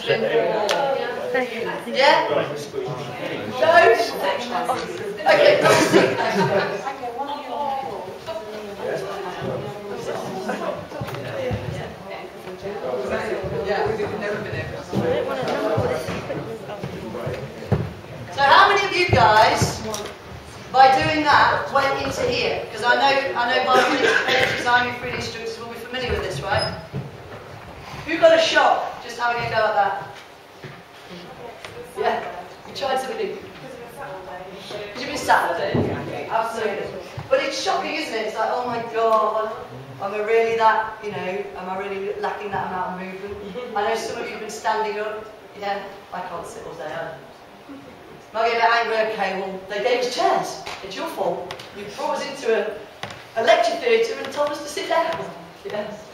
discipline for more. Yeah? No? Okay, number 6. So how many of you guys, by doing that, went into here? Because I know Biomechanics, iMoveFreely instructors will be familiar with this, right? Who got a shock just having a go at that? Yeah? You tried something? Because you've been sat with it. Absolutely. But it's shocking, isn't it? It's like, oh my God, am I really that, am I really lacking that amount of movement? I know some of you have been standing up. Yeah, I can't sit all day. I get a bit angry, okay, well, they gave us chairs. It's your fault. You brought us into a lecture theatre and told us to sit down. Yes.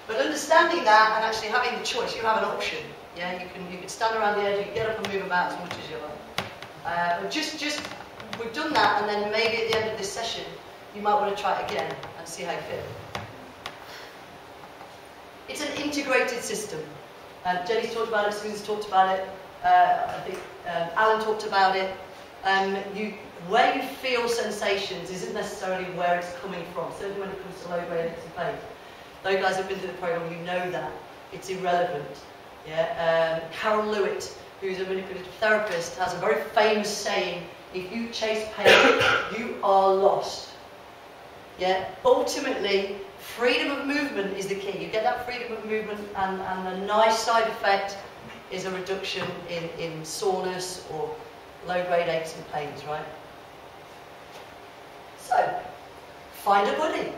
But understanding that and actually having the choice, you have an option. Yeah, you can stand around the edge, you can get up and move about as much as you like. But just we've done that, and then maybe at the end of this session, you might want to try it again and see how you feel. It's an integrated system. Jenny's talked about it, Susan's talked about it, I think Alan talked about it. Where you feel sensations isn't necessarily where it's coming from, certainly when it comes to low grade and pain. Those guys who've been through the program, you know that. It's irrelevant. Yeah? Carol Lewitt, who's a manipulative therapist, has a very famous saying, if you chase pain, you are lost. Yeah? Ultimately, freedom of movement is the key. You get that freedom of movement, and a nice side effect is a reduction in soreness or low-grade aches and pains, right? So, find a buddy.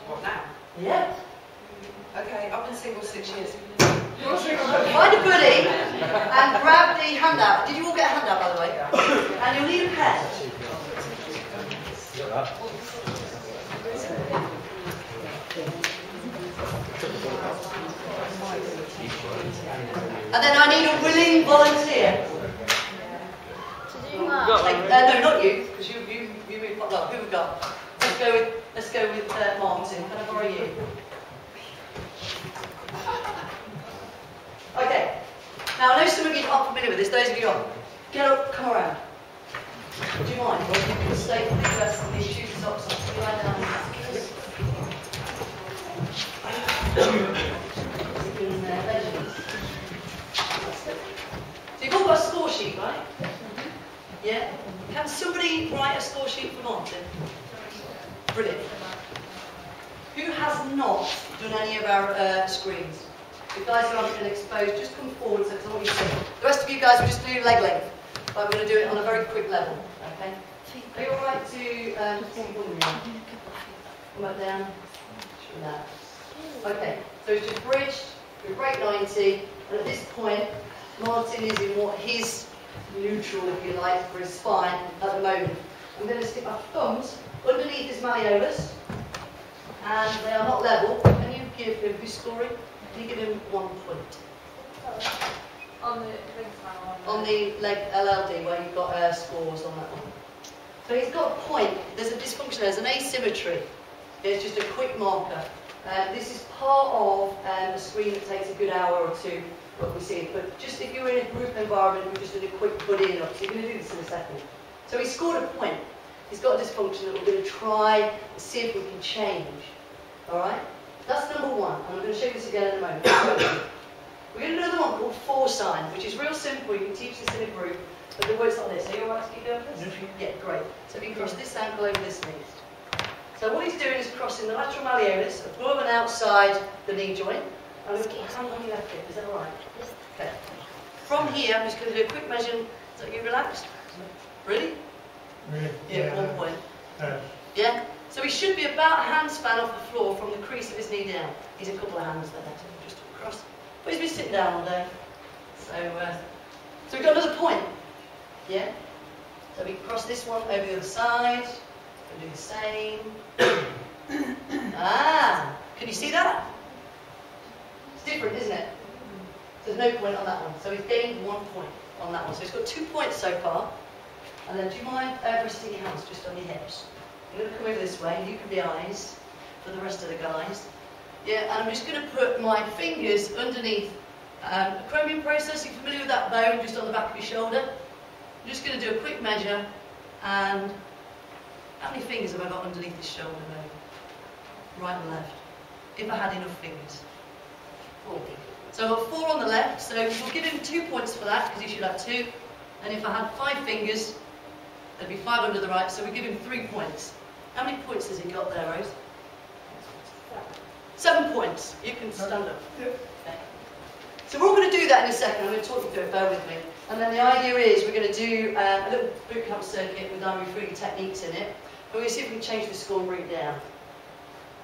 What now? Yeah. Okay, I've been single 6 years. Find a buddy and grab the handout. Did you all get a handout, by the way? And you'll need a pen. And then I need a willing volunteer. No, not you, because you moved quite well. Who have we got? Let's go with Martin. Can I borrow you? Okay. Now I know some of you aren't familiar with this. Those of you are, get up, come around. Do you mind? Or you can stay for the rest of these shoes and socks on. You lie down. So you've all got a score sheet, right? Yeah? Can somebody write a score sheet for Martin? Brilliant. Who has not done any of our screens? The guys who haven't been exposed, just come forward so I want you to see. The rest of you guys will just do leg length. But I'm going to do it on a very quick level. Okay? Are you alright to come back down? Relax. Okay, so it's just bridged, we break 90, and at this point, Martin is in what his neutral, if you like, for his spine at the moment. I'm going to stick my thumbs underneath his malleolus, and they are not level. Can you give him, who's scoring? Can you give him 1 point? On the leg LLD, where you've got scores on that one. So he's got a point. There's a dysfunction, there's an asymmetry. It's just a quick marker. This is part of a screen that takes a good hour or two, what we see. But just if you're in a group environment, we just did a quick buddy up. So you're going to do this in a second. So he scored a point. He's got a dysfunction that we're going to try and see if we can change. Alright? That's number 1. And I'm going to show you this again in a moment. We're going to do another one called 4 sign, which is real simple. You can teach this in a group, but the words like this. Are you alright to keep going with this? Yeah, great. So if you cross this ankle over this knee. So what he's doing is crossing the lateral malleolus above and outside the knee joint. I'm going to put my hand on your left hip. Is that alright? Okay. From here, I'm just going to do a quick measure. So you relaxed? Really? Yeah, 1 point. Yeah? So he should be about a hand span off the floor from the crease of his knee down. He's a couple of hands there, just across. But he's been sitting down all day. So we've got another point. Yeah? So we cross this one over the other side. We'll do the same. Can you see that? It's different, isn't it? There's no point on that one. So he's gained 1 point on that one. So he's got 2 points so far. And then do you mind resting your hands just on your hips? I'm going to come over this way, and you can be eyes for the rest of the guys. Yeah, and I'm just going to put my fingers underneath Chromium process, you're familiar with that bone just on the back of your shoulder? I'm just going to do a quick measure, and how many fingers have I got underneath this shoulder bone? Right and left. If I had enough fingers. 4. So I've got 4 on the left, so we'll give him 2 points for that, because he should have 2. And if I had 5 fingers, there'd be 5 under the right, so we give him 3 points. How many points has he got there, Rose? 7 points. You can stand up. Okay. So we're all going to do that in a second. I'm going to talk you through it, bear with me. And then the idea is we're going to do a little bootcamp circuit with iMoveFreely techniques in it. And we're going to see if we can change the score and bring it down.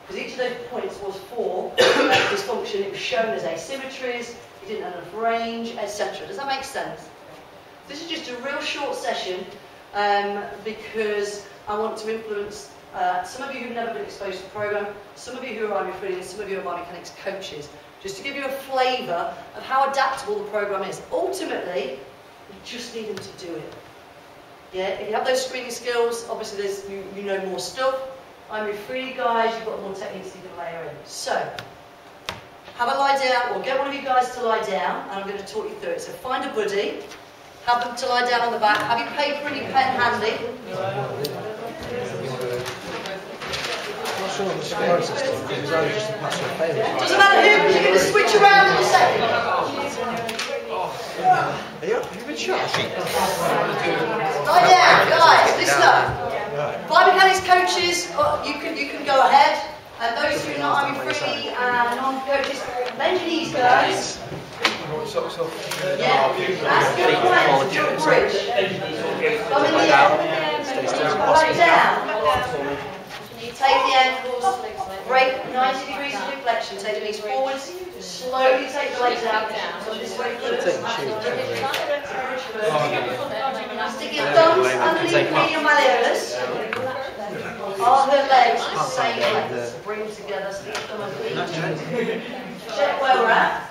Because each of those points was for dysfunction. It was shown as asymmetries, you didn't have enough range, etc. Does that make sense? This is just a real short session because I want to influence some of you who've never been exposed to the program, some of you who are iMoveFreely, and some of you are Biomechanics coaches, just to give you a flavour of how adaptable the program is. Ultimately, you just need them to do it. Yeah, if you have those screening skills, obviously you know more stuff. iMoveFreely guys, you've got more techniques you can layer in. So, have a lie down, or get one of you guys to lie down, and I'm going to talk you through it. So find a buddy, have them to lie down on the back, have your paper and your pen handy. Doesn't matter who, you're going to switch around in a second. Are you in charge? Lie down, guys, listen up. Biomechanics coaches, you can go ahead. And those who are not iMoveFreely and non-coaches, bend your knees, guys. Yeah, ask your client to do a bridge. Come in the air. Right down. Take the ankles, break 90 degrees of deflection, take the knees forwards, slowly take the legs out, so this way first. Stick your thumbs underneath medial malleolus. Are her legs the same length? So bring them together, stick your thumb underneath. Check where we're at.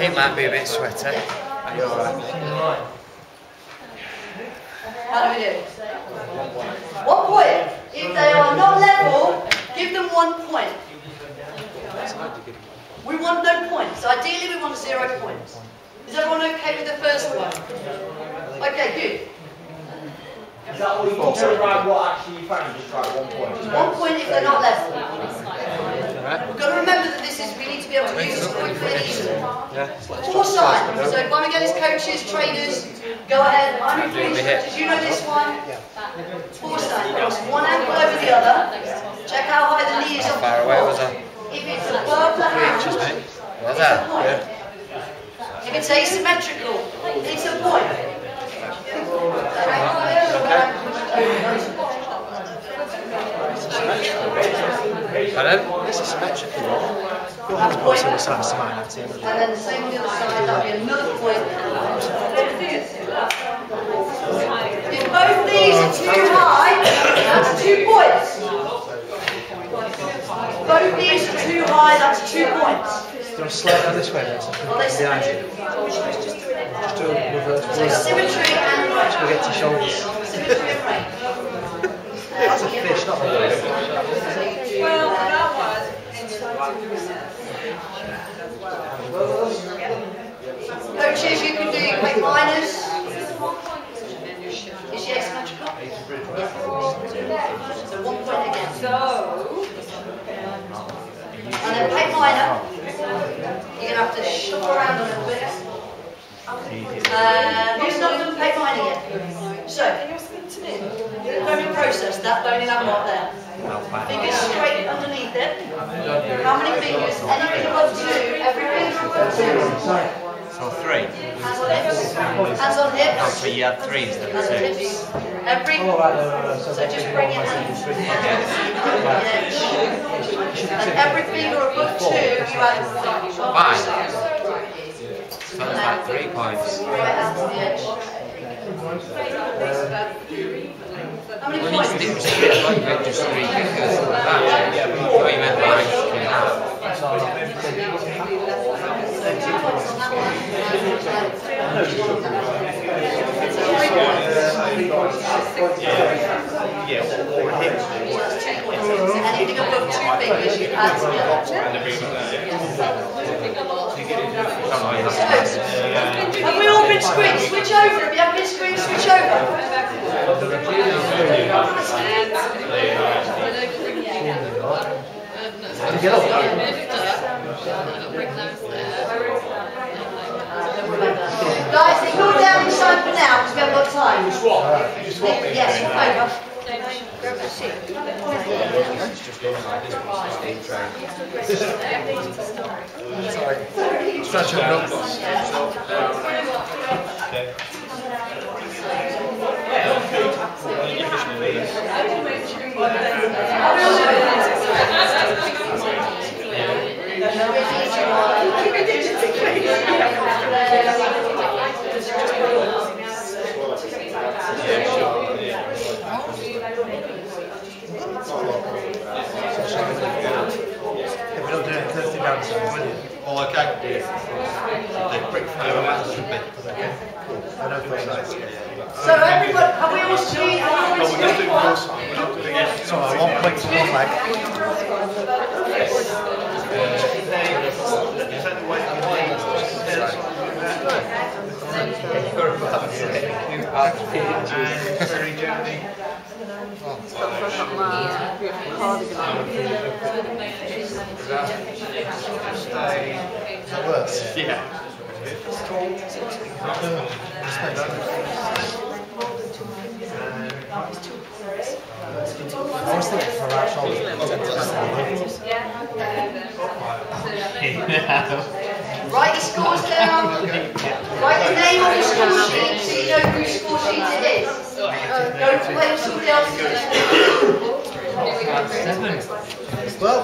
He might be a bit sweaty. Are you alright? How do we do? 1 point. If they are not level, give them 1 point. We want no points. Ideally, we want 0 points. Is everyone okay with the first one? Okay, good. Is that all you can do right what actually you found? Just try 1 point. 1 point if they're not level. We've got to remember that we need to be able to use this quickly and easily. Foresight. So Biomechanics coaches, trainers, go ahead. iMoveFreely coaches, you know this one. Foresight. Cross one ankle over the other. Check how high the knee is off the floor. If it's above the hand, it's a point. If it's asymmetrical, it's a point. Pardon? This is symmetrical. Your hands point to the side to mine, that's it. And then the same on the other side, that'll be another point. If both knees are too high, that's 2 points. If both knees are too high, that's 2 points. Do you want to slide down this way, then? Behind you. Just do a reverse. So symmetry and range. Just go get to shoulders. Symmetry and range. That's a fish, not a wave. Well, that was. Coaches, you can do quick minors. Is she asymmetrical? So 1 point again. And then peg minor. You're going to have to shuffle around a little bit. Who's not done peg minor yet? So, chromium process, that bone in that mark there. Fingers straight underneath it. How many fingers? Anything above 2, every finger above 2. So 3. Hands on hips. Hands on hips. Oh, so you had 3 instead of 6. Every. So just bring it in. And every finger above 2, you add 5. So that's like 3 points. Right out to the edge. How many points? Just 3 fingers like that. Oh, you meant like Anything fingers you add together. Have we all been screened? Switch over. If you haven't been screened, switch over. Guys, ignore down inside for now because we haven't got time. You swap. Yes, over. Sorry. Stretch it up. We don't do it 30 rounds, will you? Oh, okay. So everybody, have we all seen? So I won't point to one leg. Very gently. Worse. Yeah. I was thinking for right shoulder. Write your scores down. Write your name on your score sheet so you know whose score sheet it is. Don't play with somebody else's. Well,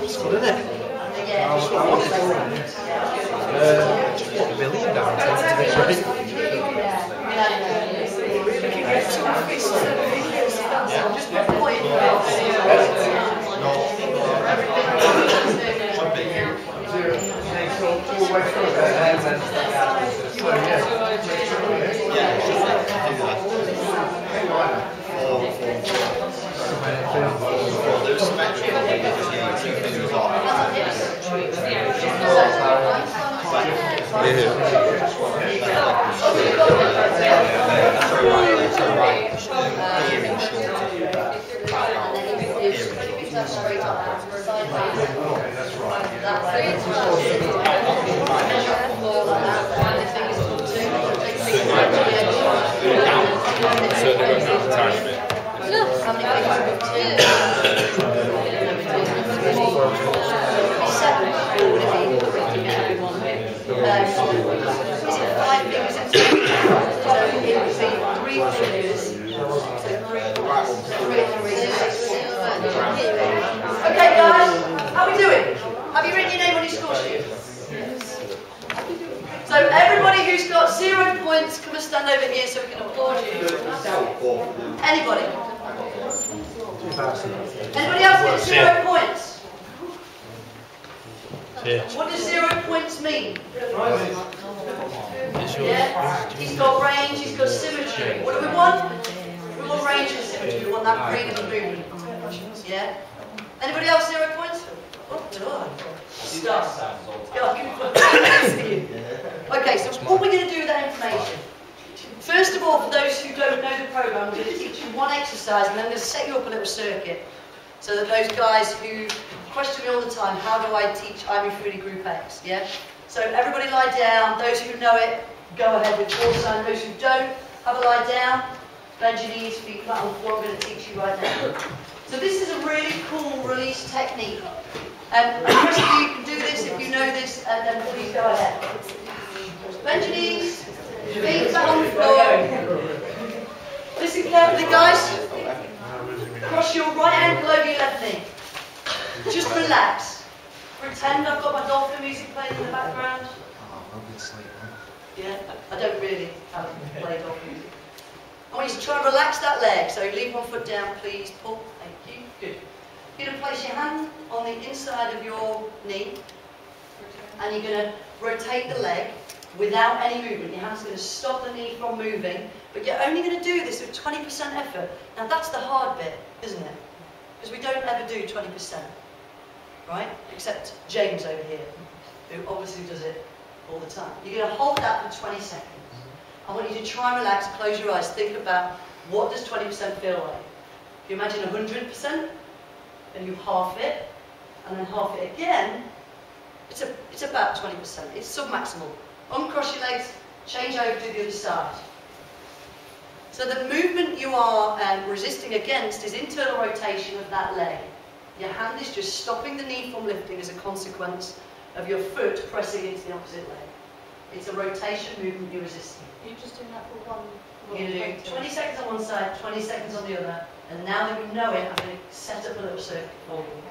it's good, isn't it? Yeah. Just put a billion down to this right. Just put a point. Okay guys, how are we doing? Have you written your name on your score sheet? So everybody who's got 0 points, come and stand over here so we can applaud you. Anybody? Anybody else get 0 points? What does 0 points mean? Yeah, he's got range, he's got symmetry. What do we want? We want range and symmetry. We want that freedom of movement. Yeah? Anybody else 0 points? Oh, God. Stop. Okay, so what we're going to do with that information. First of all, for those who don't know the program, we're going to teach you one exercise and then I'm going to set you up a little circuit. So that those guys who question me all the time, how do I teach iMoveFreely Group X? Yeah? So everybody lie down. Those who know it, go ahead with full sign. Those who don't, have a lie down. Bend your knees, feet flat on the floor. I'm going to teach you right now. So this is a really cool release technique. The rest of you can do this if you know this, and then please go ahead. Bend your knees, feet flat on the floor. Listen carefully, guys. Cross your right ankle over your left knee. Just relax. Pretend I've got my dolphin music playing in the background. Yeah, I don't really have to play dolphin music. I want you to try and relax that leg. So leave one foot down, please. Pull. Thank you. Good. You're going to place your hand on the inside of your knee, and you're going to rotate the leg without any movement. Your hand's going to stop the knee from moving, But you're only going to do this with 20% effort. Now that's the hard bit, isn't it? Because we don't ever do 20%, right? Except James over here, who obviously does it all the time. You're going to hold that for 20 seconds. I want you to try and relax, close your eyes, think about what does 20% feel like. If you imagine 100%, and you half it, and then half it again, it's about 20%. It's sub-maximal. Uncross your legs, change over to the other side. So the movement you are resisting against is internal rotation of that leg. Your hand is just stopping the knee from lifting as a consequence of your foot pressing into the opposite leg. It's a rotation movement you're resisting. You're just doing that for one. You're going to do 20 seconds on one side, 20 seconds on the other, and now that we know it, I'm going to set up a little circuit for you.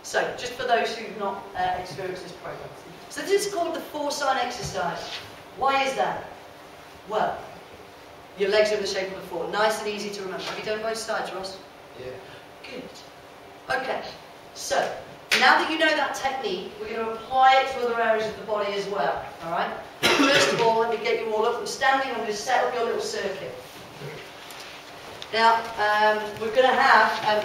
So, just for those who've not experienced this program. So this is called the 4-sign exercise. Why is that? Well, your legs are in the shape of the 4. Nice and easy to remember. Have you done both sides, Ross? Yeah. Good. Okay, so now that you know that technique, we're going to apply it to other areas of the body as well. Alright? First of all, let me get you all up and standing. I'm going to set up your little circuit. Now, we're going to have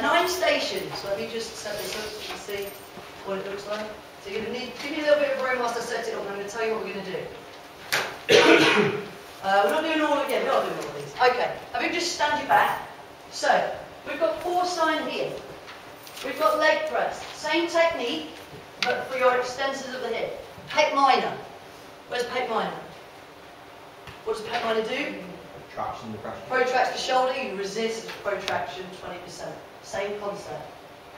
9 stations. Let me just set this up and see what it looks like. So you're going to need, give me a little bit of room whilst I set it up, and I'm going to tell you what we're going to do. We're not doing all again. We are doing all of these. Okay. I mean, just stand your back. So we've got 4 sign here. We've got leg press. Same technique, but for your extensors of the hip. Pec minor. Where's pec minor? What does pec minor do? Traction, depression. Protracts the shoulder, you resist protraction 20%. Same concept.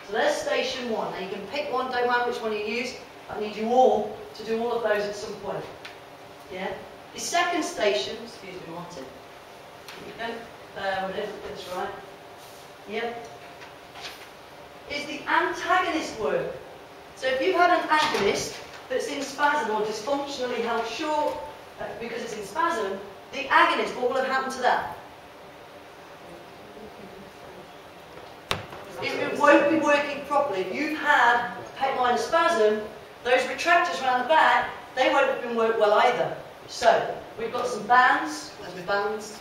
So there's station 1. Now you can pick one, don't mind which one you use. I need you all to do all of those at some point. Yeah? The second station, excuse me, Martin. Here we go. Whatever, that's right. Yep. Is the antagonist work. So if you've had an agonist that's in spasm or dysfunctionally held short because it's in spasm, the agonist, what will have happened to that? It won't be working properly. If you've had pec minor spasm, those retractors around the back, they won't have been worked well either. So, we've got some bands. Where's my bands?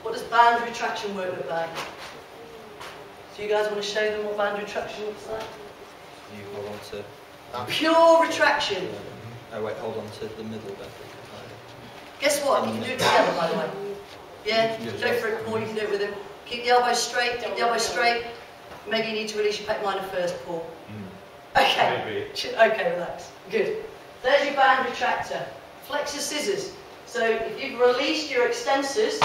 What does band retraction work look like? Do you guys want to show them what band retraction looks like? You hold on to... Pure retraction. Oh wait, hold on to the middle bit. Guess what? You can do it together, by the way. Yeah? Go for it, Paul. You can do it with him. Keep the elbows straight. Keep the elbows straight. Maybe you need to release your pec minor first, Paul. Okay. Maybe. Okay, relax. Good. There's your band retractor. Flex your scissors. So if you've released your extensors,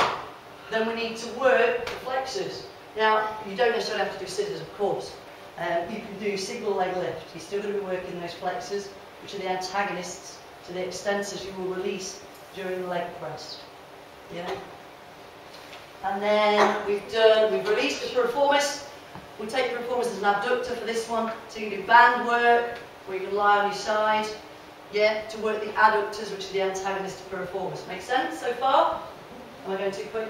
then we need to work the flexors. Now, you don't necessarily have to do scissors, of course. You can do single leg lift. You're still going to be working those flexors, which are the antagonists to the extensors you will release during the leg press. Yeah? And then we've released the piriformis. We'll take the piriformis as an abductor for this one. So you can do band work, where you can lie on your side. Yeah, to work the adductors, which are the antagonist to piriformis. Make sense so far? Am I going too quick?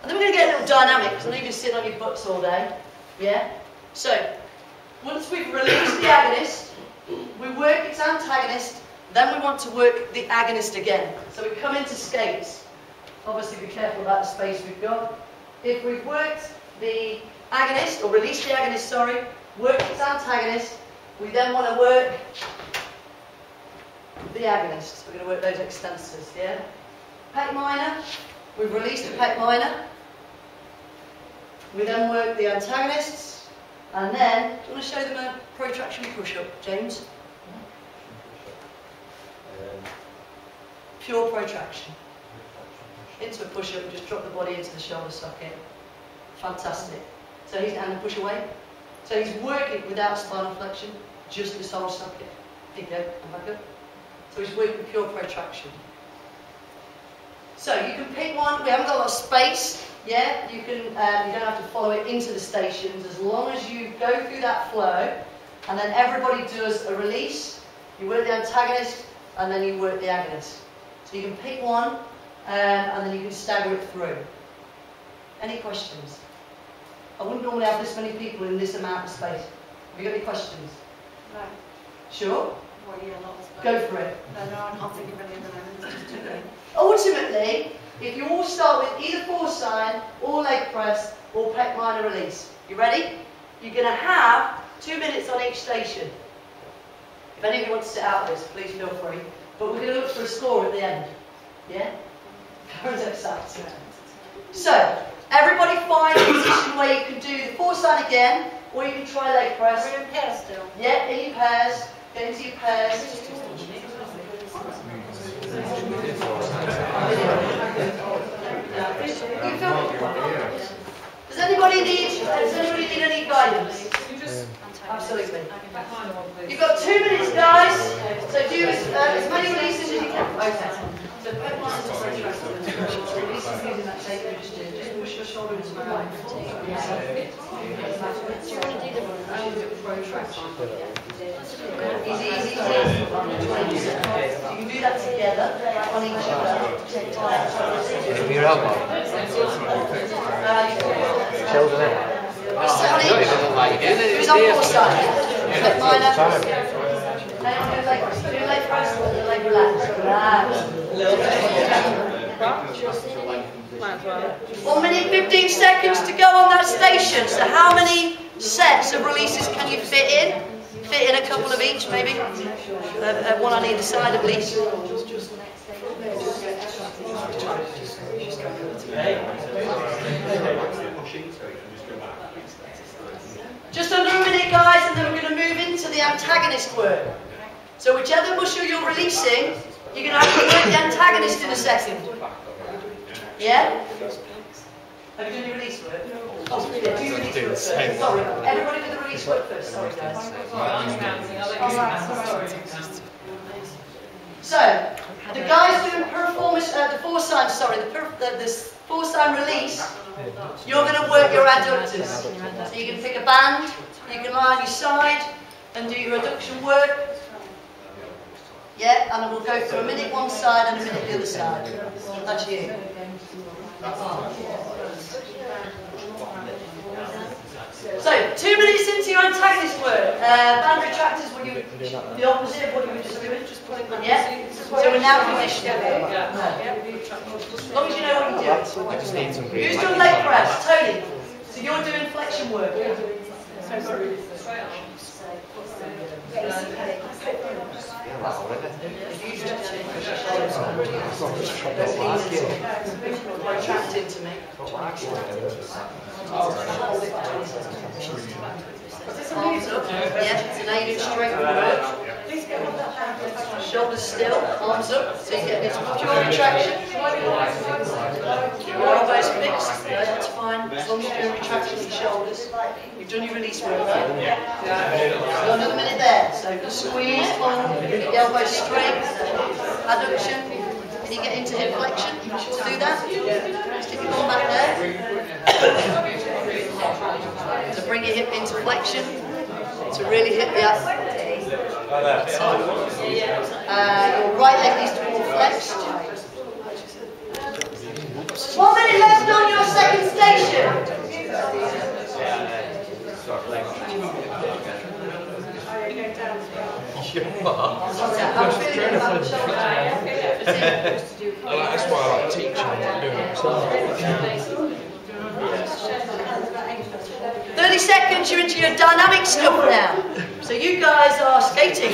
And then we're going to get a little dynamic, because I know you've been sitting on your butts all day. Yeah? So, once we've released the agonist, we work its antagonist, then we want to work the agonist again. So we come into skates. Obviously be careful about the space we've got. If we've worked the agonist, or released the agonist, sorry, worked its antagonist, we then want to work the agonist. So we're going to work those extensors, yeah? Pec minor, we've released the pec minor. We then work the antagonists, and then, do you want to show them a protraction push-up, James? Pure protraction. Into a push-up, just drop the body into the shoulder socket. Fantastic. So he's and push away. So he's working without spinal flexion, just the shoulder socket. There you go, and back up. So he's working pure protraction. So you can pick one. We haven't got a lot of space. Yeah, you can. You don't have to follow it into the stations as long as you go through that flow, and then everybody does a release. You work the antagonist, and then you work the agonist. So you can pick one, and then you can stagger it through. Any questions? I wouldn't normally have this many people in this amount of space. Have you got any questions? No. Sure? Go for it. No, I can't think of any of them. Ultimately, if you all start with either force sign, or leg press, or pec minor release. You ready? You're going to have 2 minutes on each station. If any of you want to sit out of this, please feel free. But we're going to look for a score at the end. Yeah? Karen's excited. So, everybody find a position where you can do the force sign again, or you can try leg press. We're in pairs still. Yeah, in your pairs. Get into your pairs. Does anybody need any guidance? Absolutely. You've got 2 minutes, guys. So do as many releases as you can. Okay. So pec minors are protracted. Releases using that shape you just did. Just push your shoulder into the right. Do you want to do the protraction? Easy, easy, easy. You can do that together on each other. Give me your elbow. Shoulder now. Who's on force side? Pec minor. Do leg press or do leg relax? 1 minute 15 seconds to go on that station. So how many sets of releases can you fit in? Fit in a couple of each, maybe. One on either side at least. Just under a minute, guys, and then we're going to move into the antagonist work. So whichever muscle you're releasing, you're going to have to work the antagonist in a second. Yeah? Have you done your release work? Oh, yeah, do your release work first. Sorry, everybody do the release work first. Sorry, guys. So, the guys doing the force sign, the force sign release, you're going to work your adductors. So you can pick a band, you can lie on your side and do your adduction work. Yeah, and we'll go through a minute one side and a minute the other side. That's you. So, 2 minutes into your antagonist work. Band retractors, the opposite of what you were just doing. Yeah? So we're now conditioning. As long as you know what you're doing. Who's done leg press? Tony. So you're doing flexion work. Retract into me. Yeah, so now you're doing strength work. Shoulders still, arms up, so you get into pure retraction. Your elbows fixed, that's fine, as long as you're doing retraction of the shoulders. You've done your release work. Got another minute there, so squeeze on, keep the elbows straight, adduction. Can you get into hip flexion to do that? Stick your arm back there. To bring your hip into flexion, to really hit the your right leg needs to be more flexed. 1 minute left on your second station. That's why I like teaching and doing it. 30 seconds, you're into your dynamic stuff now. So you guys are skating.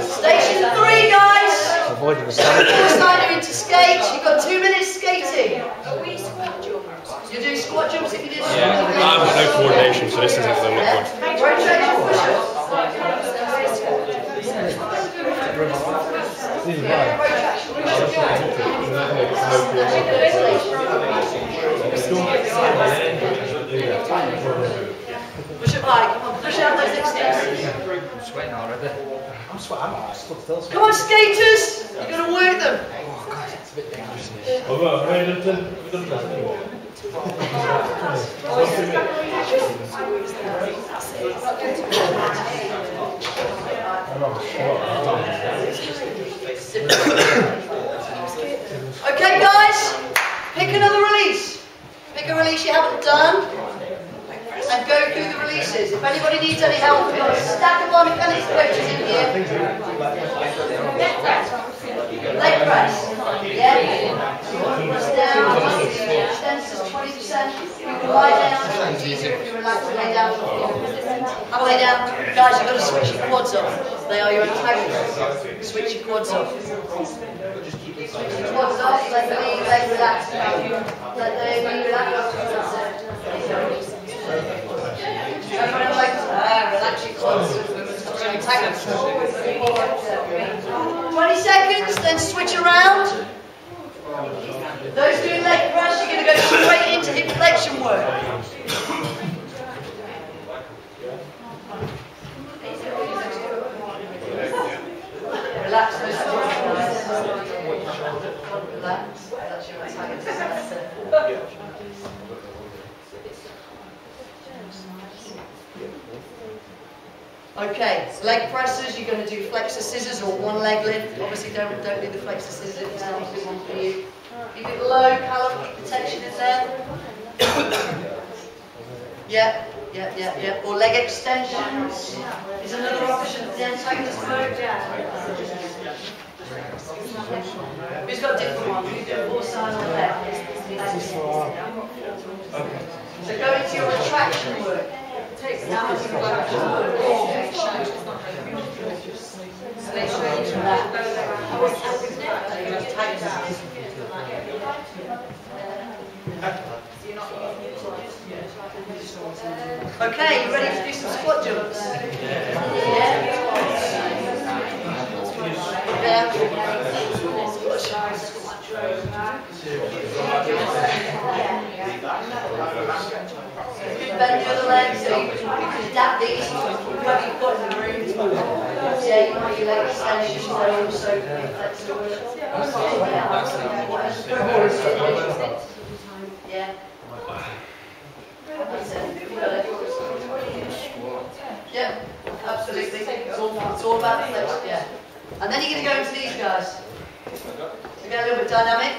Station 3, guys. You're into skates. You've got 2 minutes skating. You do squat jumps if you did. Yeah, I've got no coordination, so this isn't going to look good. Rotation push-ups. Push up high, come on, push out those extensions. I'm sweating already. I'm sweating, I'm stood still. Come on, skaters! You're going to work them. Oh, God, it's a bit dangerous. Okay, guys, pick another release. Pick a release you haven't needs any help, we've got a stack of biomechanics coaches in here. Leg press. Yeah. Press down. Extensors 20%. You can lie down. It's easier if you relax and lay down. Have a lay down. Guys, you've got to switch your quads off. They are your antagonists. Switch your quads off. Switch your quads off. Let the knee leg relax. Let the knee relax. Relax your quads. 20 seconds, then switch around. Those doing leg press, you're going to go straight into hip flexion work. Relax those quads. Relax. That's your antagonist. Okay, leg presses, you're going to do flexor scissors or one leg lift. Obviously don't do the flexor scissors if it's not a good one for you. Keep it low, calorie, keep the tension in there. Yeah. Or leg extensions is another option for the antagonist mode. Who's got a different one? You do four side on the left. So go into your retraction work. Okay, you ready to do some squat jumps? Yeah. Bend the other leg so you can adapt these to whatever you've got in the room. Yeah, you want your leg extensions, they're also flexible. Yeah. Yeah, absolutely. It's all about the flex, yeah. And then you're going to go into these guys. So get a little bit dynamic.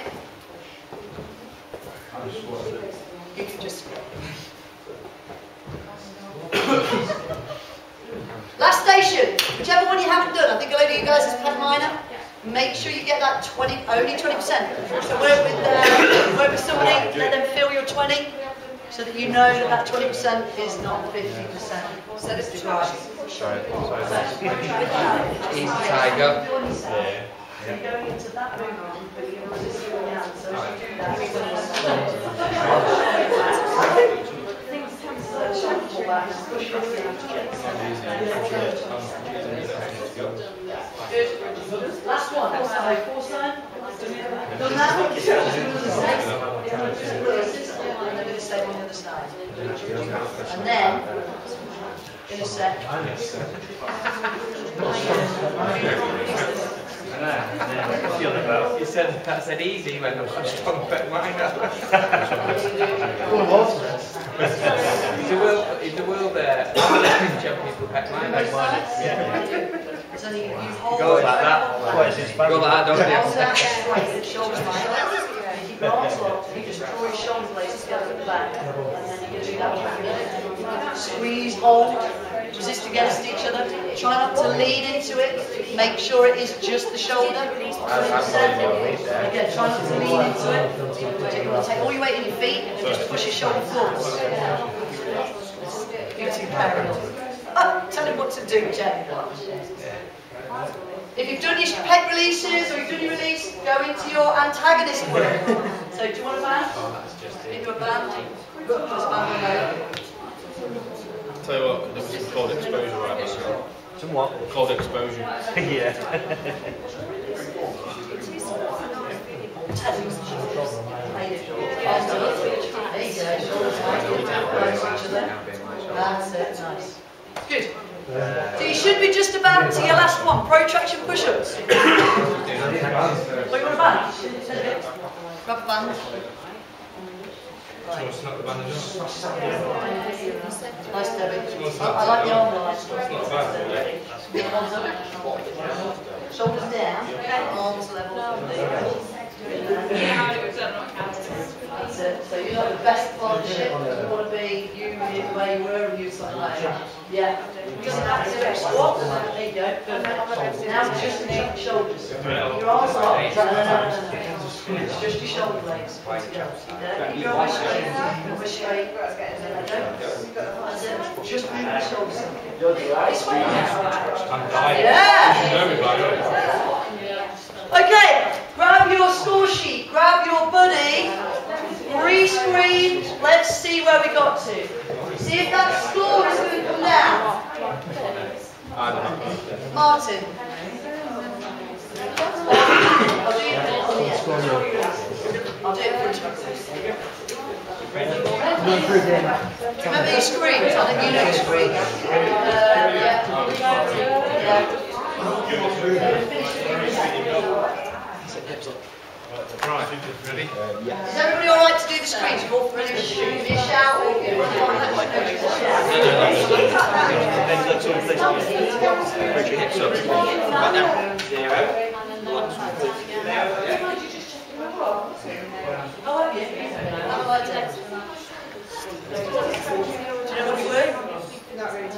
You can just last station, whichever one you haven't done. I think a load of you guys has pad minor. Make sure you get that 20, only 20%. So work with somebody, let them fill your 20, so that you know that 20% is not 50%. So this is right. Sorry. Easy tiger. So you're going into that movement, but you're going to resist your hand. So as you do that, pull back, push your feet. Good. Last one. Four side. Done that? And then do the same on the other side. And then, in a sec. You said that said easy when I've got strong pet minor. Is the world there? Champion for pet minor. So you hold Go like that. Go like that, don't you? Shoulders like keep your arms locked, and you just draw your shoulder blades together at the back, and then you're going to do that one. Squeeze, hold, resist against each other. Try not to lean into it. Make sure it is just the shoulder. Again, try not to lean into it. Take all your weight in your feet and just push your shoulder forwards. You're too paranoid. Tell him what to do, Jen. If you've done your pec releases or you've done your release, go into your antagonist work. So do you want a band? Into a band? Put a band on there. Tell you what, there was some cold exposure right now. Some what? Cold exposure. Yeah. That's it, nice. Good. So you should be just about to your last one, protraction push-ups. What, you want a band? Grab a band. Right. Snap the bandage off. Nice, Debbie. I like the arm line. Arms up. Shoulders down, arms level. That's it. So you're not the best part of the ship. You want to be you the way you were and you something like that. Yeah. Just have to do squats. There you go. Perfect. Now just the shoulders. Your arms are up. No. It's just your shoulder blades. There you go. Go straight. Go straight. That's it. Just move the shoulders. This way. Yeah. Okay. Grab your score sheet. Grab your buddy. Rescreen. Let's see where we got to. See if that score is going to come down. Martin. I'll do it on the end. I'll do it for you. Remember your screens? I think you know your screens. Right, ready? Is everybody alright to do the screens? You're all ready to shoot? Give me a shout or give me a shout. Put your hips up. Right now. 0. How are you? How about that? Do you know what you were? Not really.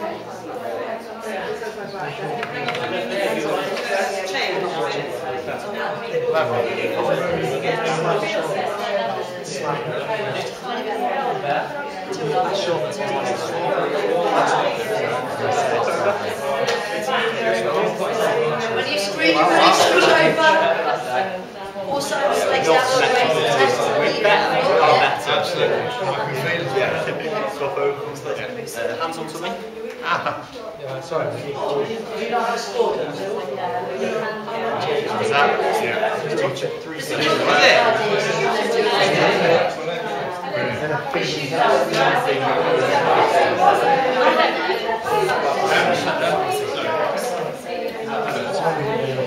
When you screen, you really switch over. Also, legs out of the way. Absolutely. Hands on to me. Yeah, sorry. Do you know how to score them? Is that? Yeah.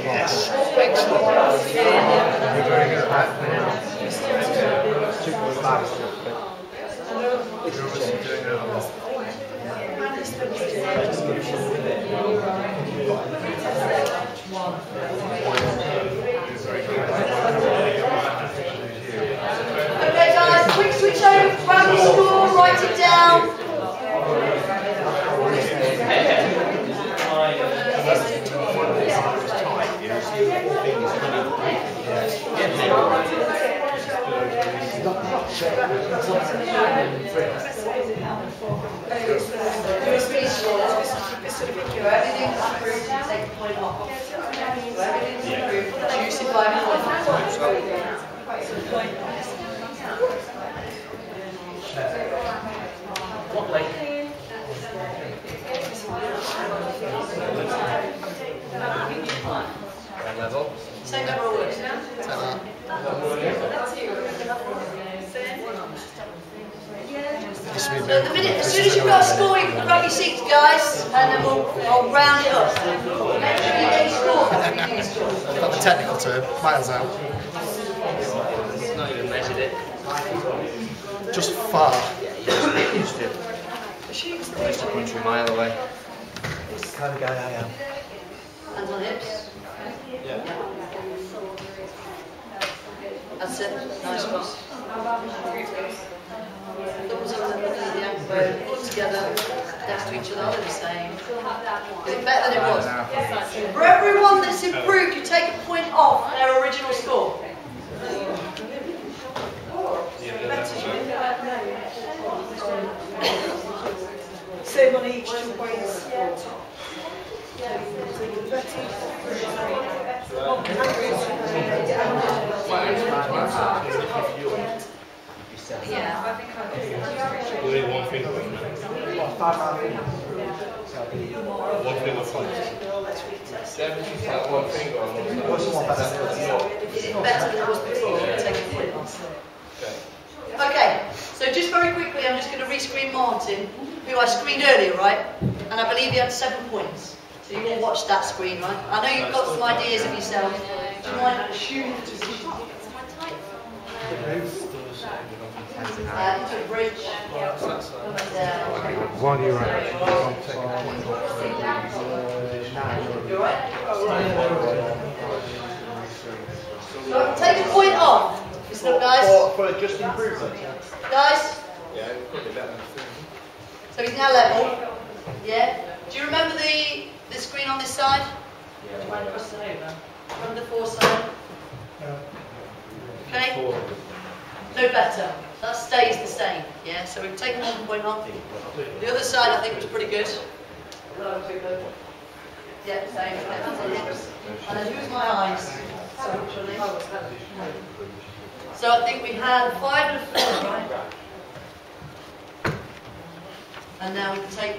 Yes. Excellent. You're very good at that. 2.5. You're obviously doing it a lot. Okay guys, quick switch over, grab your score, write it down. Everything's approved, you take a point off. Everything's approved, reduce it by a point. What way? Level. Same number of words. So the minute, as soon as you've got a score, you can grab your seats, guys, and then I'll round it up. Make sure you get your score. I've got the technical term, miles out. Not even measured it. Just far. Yeah, you used to. Just a country mile away. It's the kind of guy I am. Hands on hips. Yeah. That's it. Nice cross. Thumbs up the ankle bone, put together next to each other, they're the same. Is it better than it was? For everyone that's improved, you take a point off their original score. Same on each, 2 points. You need one finger. One finger front. One finger on one side. Is it better than it was before? Take a point off. Okay, so just very quickly, I'm just going to rescreen Martin, who I screened earlier, right? And I believe he had 7 points. So you all watched that screen, right? I know you've got some ideas of yourself. Do you mind assuming the position? Into a bridge. While you're at it, You alright? So take a point off. It's Listen up, guys. For just improvement. Guys, Yeah, it could be better than film. so he's now level. Yeah. Do you remember the screen on this side? Do you mind crossing over? Remember the foresight? Okay? No better. That stays the same. Yeah, so we've taken 1 point off. The other side I think was pretty good. Yeah, same. Hands on hips. And then who's my eyes? So which one is? So I think we had 5 and a 4, right? And now we can take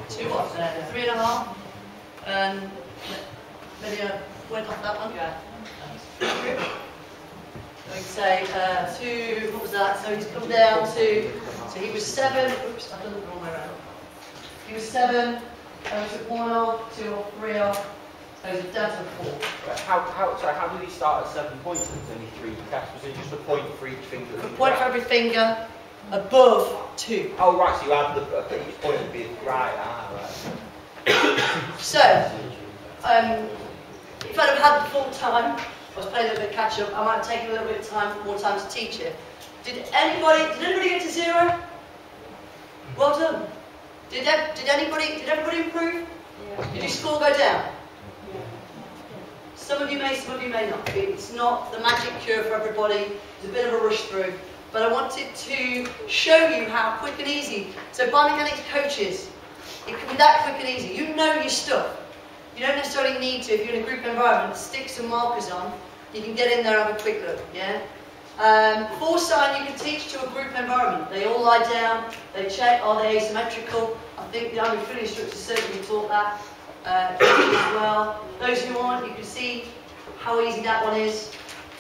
2 off there, 3.5. And maybe a point off that one. Yeah. We can say 2, what was that? So he's come down to, so he was 7, oops, I've done it the wrong way around. He was 7, and we took 1 off, 2 off, 3 off, so he's down to 4. Sorry, how did he start at 7 points and there's only 3 tests? Was it just a point for each finger? A point for every finger, above 2. Oh, right, so you add each point would be, right. So, if I'd have had the full time, I was playing a little bit of catch up, I might have taken a little bit of more time to teach it. Did anybody get to 0? Well done. Did everybody improve? Yeah. Did your score go down? Some of you may not. It's not the magic cure for everybody. It's a bit of a rush through. But I wanted to show you how quick and easy. So biomechanics coaches, it can be that quick and easy. You know your stuff. You don't necessarily need to, if you're in a group environment, stick some markers on. You can get in there and have a quick look, yeah? Foresight you can teach to a group environment. They all lie down, they check, are they asymmetrical? I think the iMoveFreely instructors certainly taught that as well. Those who aren't, you can see how easy that one is,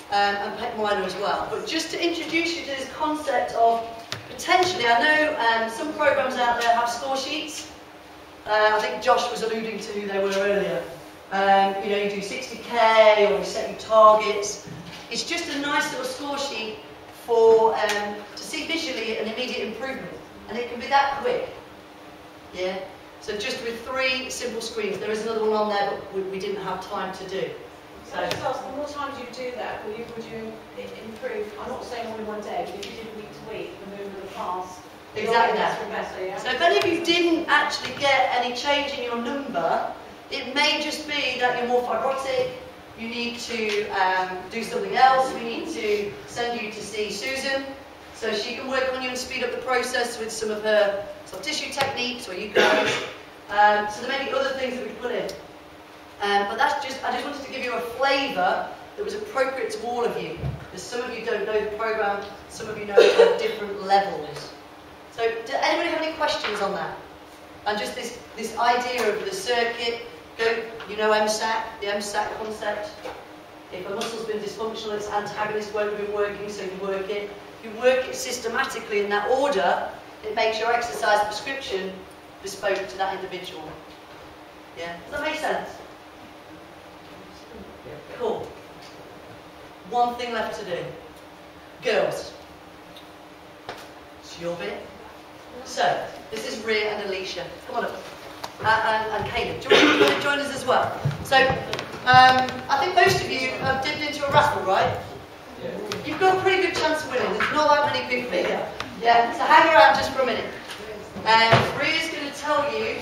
and Pet Minor as well. But just to introduce you to this concept of potentially, I know some programs out there have score sheets. I think Josh was alluding to who they were earlier. You know, you do 60k or you set your targets. It's just a nice little score sheet for to see visually an immediate improvement, and it can be that quick. Yeah. So just with 3 simple screens. There is another one on there, but we didn't have time to do. So the more times you do that, would you improve? I'm not saying only one day, but if you did week to week, the movement of the class. Exactly that. Better, yeah? So if any of you didn't actually get any change in your number, it may just be that you're more fibrotic, you need to do something else, we need to send you to see Susan, so she can work on you and speed up the process with some of her soft tissue techniques, or you guys. So there may be other things that we put in. But I just wanted to give you a flavour that was appropriate to all of you, because some of you don't know the programme, some of you know it at different levels. So, does anybody have any questions on that? And just this idea of the circuit, you know MSAC, the MSAC concept. If a muscle's been dysfunctional, its antagonist won't have been working, so you work it. If you work it systematically in that order, it makes your exercise prescription bespoke to that individual. Yeah? Does that make sense? Cool. One thing left to do. Girls. It's your bit. So, this is Rhea and Alicia. Come on up. And Caleb. Do you want to join us as well? So, I think most of you have dipped into a raffle, right? Yeah. You've got a pretty good chance of winning. There's not that many people here. Yeah, so hang around just for a minute. Rhea's going to tell you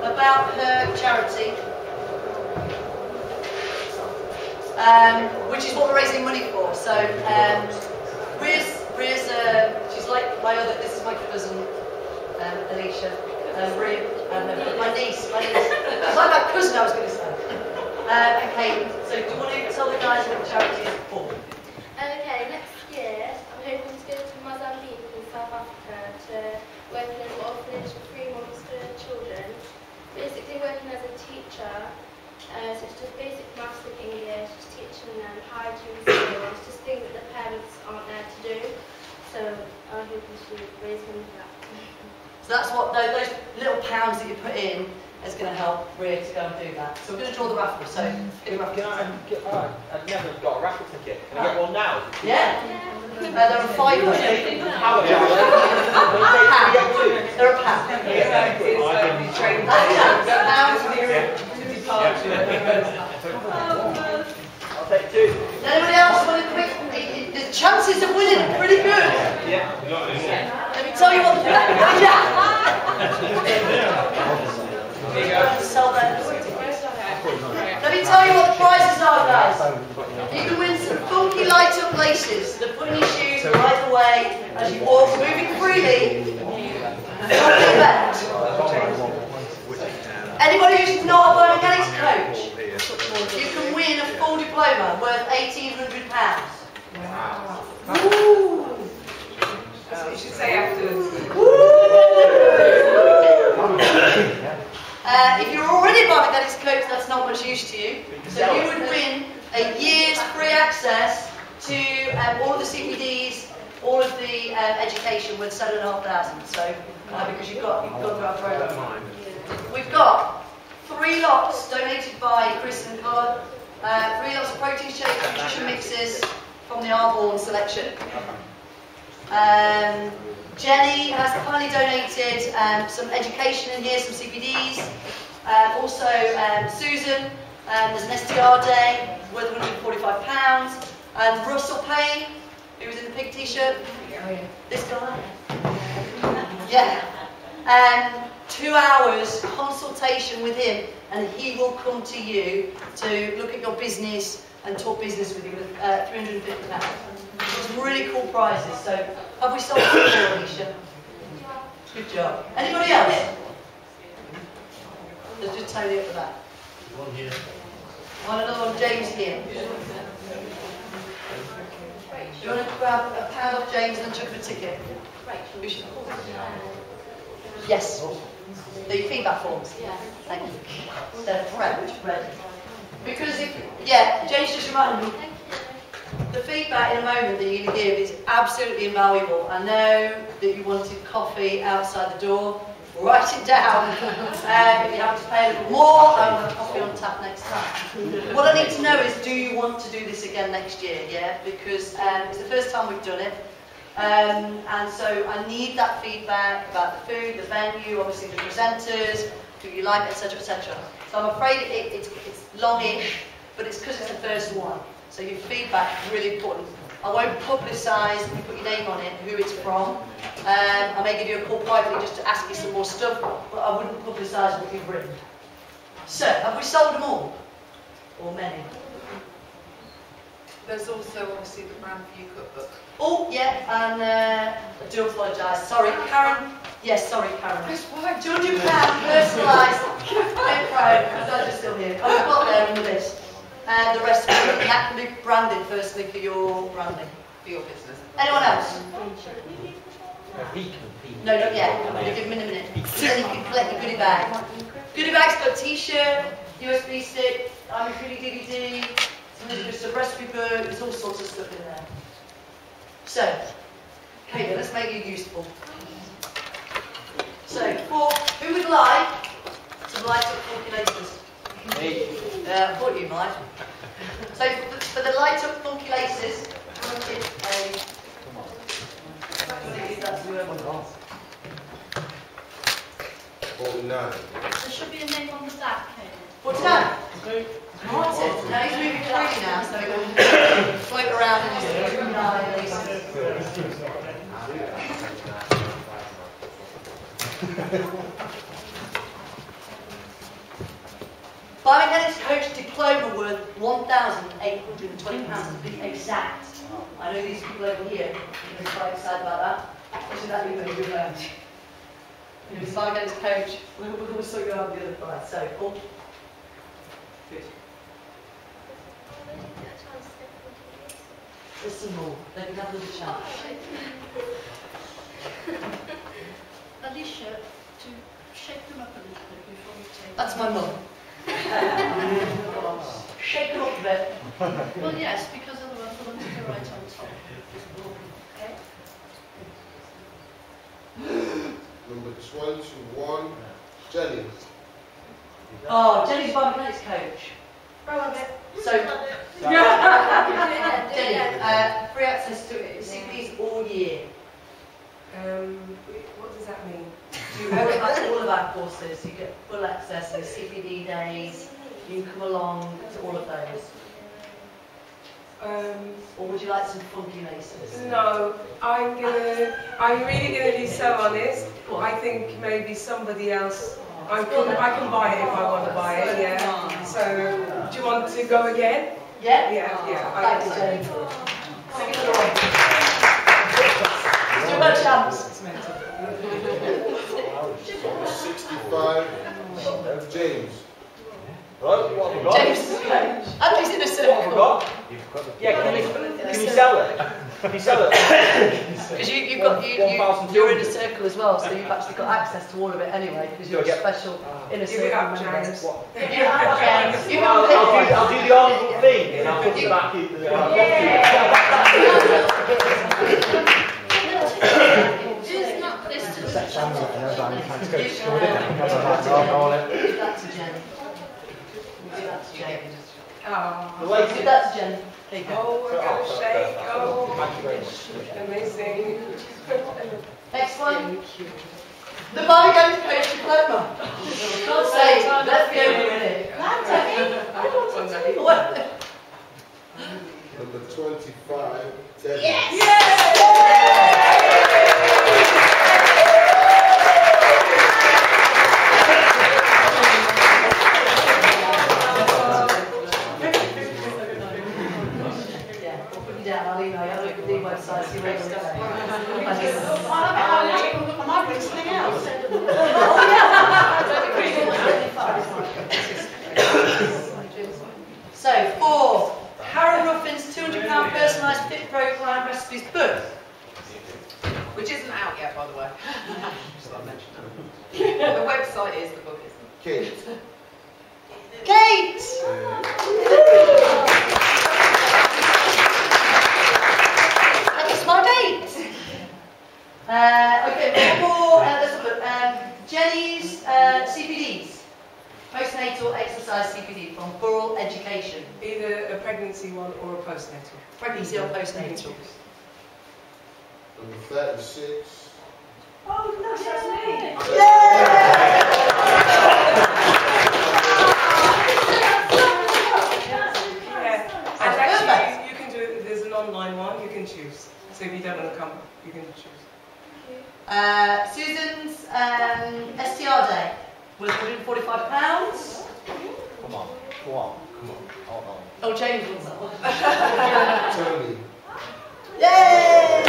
about her charity, which is what we're raising money for. So, Rhea's she's like this is my cousin, Alicia, Rhea, and my niece. She's like my cousin, I was going to say. Okay, so do you want to tell the guys what the charity is for? Okay, next year I'm hoping to go to Mozambique in South Africa to work in an orphanage for 3 months for children. Basically working as a teacher, so it's just basic maths and English, just teaching them hygiene skills, just things that the parents aren't there to do. So I'm hoping to raise money for that. So that's what those little pounds that you put in is going to help Rhea to go and do that. So we're going to draw the raffle. So get a raffle. I've never got a raffle ticket. Can I get one now? Yeah. There are 5 of them. How much? They're a pound. you what the sell them. Let me tell you what the prizes are, guys. You can win some funky light up laces that put in your shoes right away as you walk, moving freely from the event. Anybody who's not a biomechanics coach, you can win a full diploma worth £1,800. Wow. That's what you should say afterwards. If you're already a biomechanics coach, that's not much use to you. So you would win a year's free access to all of the CPDs, all of the education worth £7,500. So because you've got through our program. We've got 3 lots donated by Chris and Carl. 3 lots of protein shakes, nutrition mixes from the Arborn selection. Jenny has kindly donated some education in here, some CPDs. Also, Susan, there's an STR day worth £145. And Russell Payne, who was in the pink t-shirt. This guy. Yeah. 2 hours consultation with him, and he will come to you to look at your business and talk business with you with £350. Some really cool prizes. So, have we sold some more, Alicia? Good job. Anybody else? Let's just tally up for that. One here. Another one, James here. Do you want to grab a pound off James and chuck him a ticket? Yes. The feedback forms. Thank you. They're fresh, ready. Because James just reminded me. The feedback in a moment that you're going to give is absolutely invaluable. I know that you wanted coffee outside the door. Write it down. If you have to pay a little more, I will have coffee on tap next time. What I need to know is, do you want to do this again next year? Yeah, because it's the first time we've done it. And so I need that feedback about the food, the venue, obviously the presenters, who you like, etc., etc. So I'm afraid it's longish, but it's because it's the first one. So your feedback is really important. I won't publicise, if you put your name on it, who it's from. I may give you a call privately just to ask you some more stuff, but I wouldn't publicise what you've written. So, have we sold them all? Or many? There's also obviously the brand for your cookbook. Oh, yeah, and I do apologise. Sorry, Karen. Yes, sorry, Karen. £200 personalised. I'm proud, because I'm just still here. Oh, we've got there on the list. The rest of it, that can be branded firstly for your branding, for your business. Anyone else? No, not yet. I'm going to give them in a minute. Then you can collect your goodie bag. Goodie bag's got a t-shirt, USB stick, iMoveFreely DVD, some recipe book, there's all sorts of stuff in there. So, okay, let's make it useful. So, who would like some light up calculators? I thought you might. So for the light up funky laces, I'm going to There should be a name on the back. What's that? Martin. Now he's moving freely now, so he will float around in his laces. Biomechanics Coach Diploma worth £1,820 to be exact. I know these people over here are quite excited about that. Isn't that even good? He's Biomechanics Coach, we'll also go on the other side. So, cool. Good. There's some more. They can have another chance. Alicia, to shake them up a little bit before we take them. That's my mum. Shake them up a bit. Well, yes, because otherwise we'll have to go right on top. Okay. Number 21, Jenny. Oh, Jenny's Biomechanics Coach. Roll a bit. So, Jenny, free access to CPDs all year. What does that mean? You go to all of our courses, you get full access to CPD days, you can come along to all of those. Or would you like some funky laces? No, I'm really gonna be so honest. I think maybe somebody else. I can buy it if I want to buy it. Yeah. So, do you want to go again? Yeah. Yeah. Thanks, Jane. Still got a chance. 65. James. Right, what have we got? James, Andrew's in a circle. Yeah, can you sell it? Can you sell it? Because you're in a circle as well, so you've actually got access to all of it anyway, because you're a special in a circle. James. I'll do the arm thing and I'll put it back into the arm. Who's not this to Set hands up and everybody trying to go Give with it. that to Jenny. Give that to Jenny. Oh. Give that to Jenny. There you go. Oh, we're gonna shake. Oh, amazing. Next one. The Biomechanics coach diploma. Can't say, let's go with it. Number 25. Debbie. Yes! I'll email you. I'll look at the website, see where it's going. I might bring something else. So, 4. Harrow Ruffin's £200 personalised fit programme recipes book. Which isn't out yet, by the way. Just thought I'd mention that. The website is, the book isn't. Kate. Kate! That's my date. Okay, one more. Let's have a look. Jenny's CPDs. Postnatal exercise CPD from Borough Education. Either a pregnancy one or a postnatal. Pregnancy or postnatal. Number 36. Oh, no, that's me. Yeah. And actually, you can do it. There's an online one. You can choose. So if you don't want to come, you can choose. Susan's STR day was £145. Come on. Hold on. Oh, James wants that one. Tony. Yay!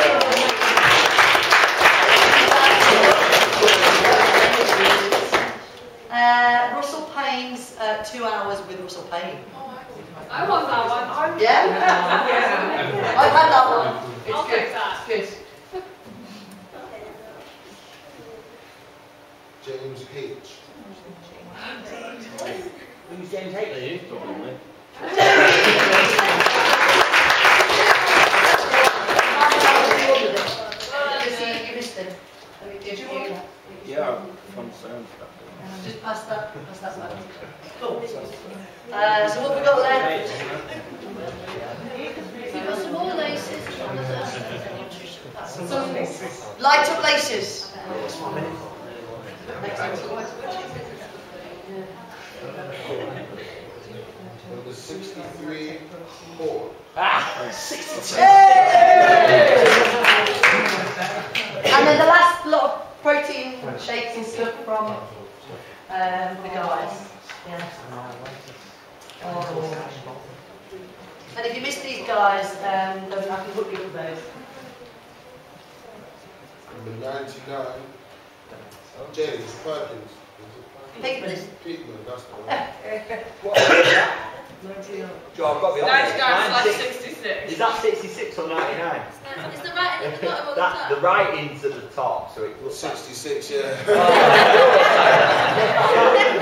Russell Payne's 2 hours with Russell Payne. I want that one. Yeah? I've had that one. It's I'll good. take that. It's good. James H. Who's James H? You missed him. Did you want that? Yeah, from sound. Just pass that back. Cool. So what have we got left? We've got some more laces. Some light up laces. Number 63. Paul. 62. And then the last lot of protein shakes and stuff from the guys. Yeah. Oh. And if you miss these guys, then I can hook you with those. Number 99. James Perkins. Pigment. Pigment, that's the one. What is that? Joe, I've got to be honest. 99/66. Is that 66 or 99? It's the writing at the bottom of the That, the top. writing's at the top, so it looks 66, yeah.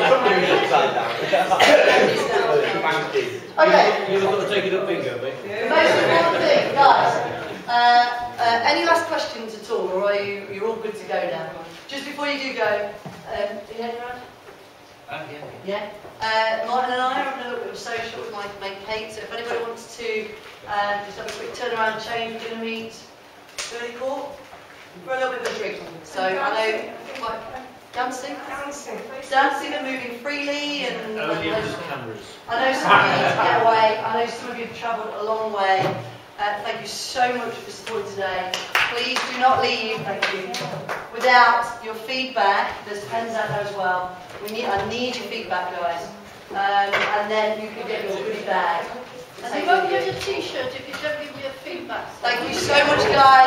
Somebody's upside down. Thank you. Okay. You've got to take it up finger, mate. The most important thing, guys. Any last questions at all, or are you're all good to go now? Just before you do go, are you heading around? Yeah. Martin and I are having a little bit of social with my mate Kate, so if anybody wants to just have a quick turnaround change, we're going to meet Billy Court for a little bit of a drink. So I know, Dancing? Dancing. Dancing and moving freely and... Only if there's cameras. I know some of you need to get away. I know some of you have travelled a long way. Thank you so much for support today. Please do not leave, thank you, without your feedback. There's pens out there as well. I need your feedback, guys. And then you can get your goodie bag. And you won't get a t-shirt if you don't give me a feedback. Thank you so much, guys.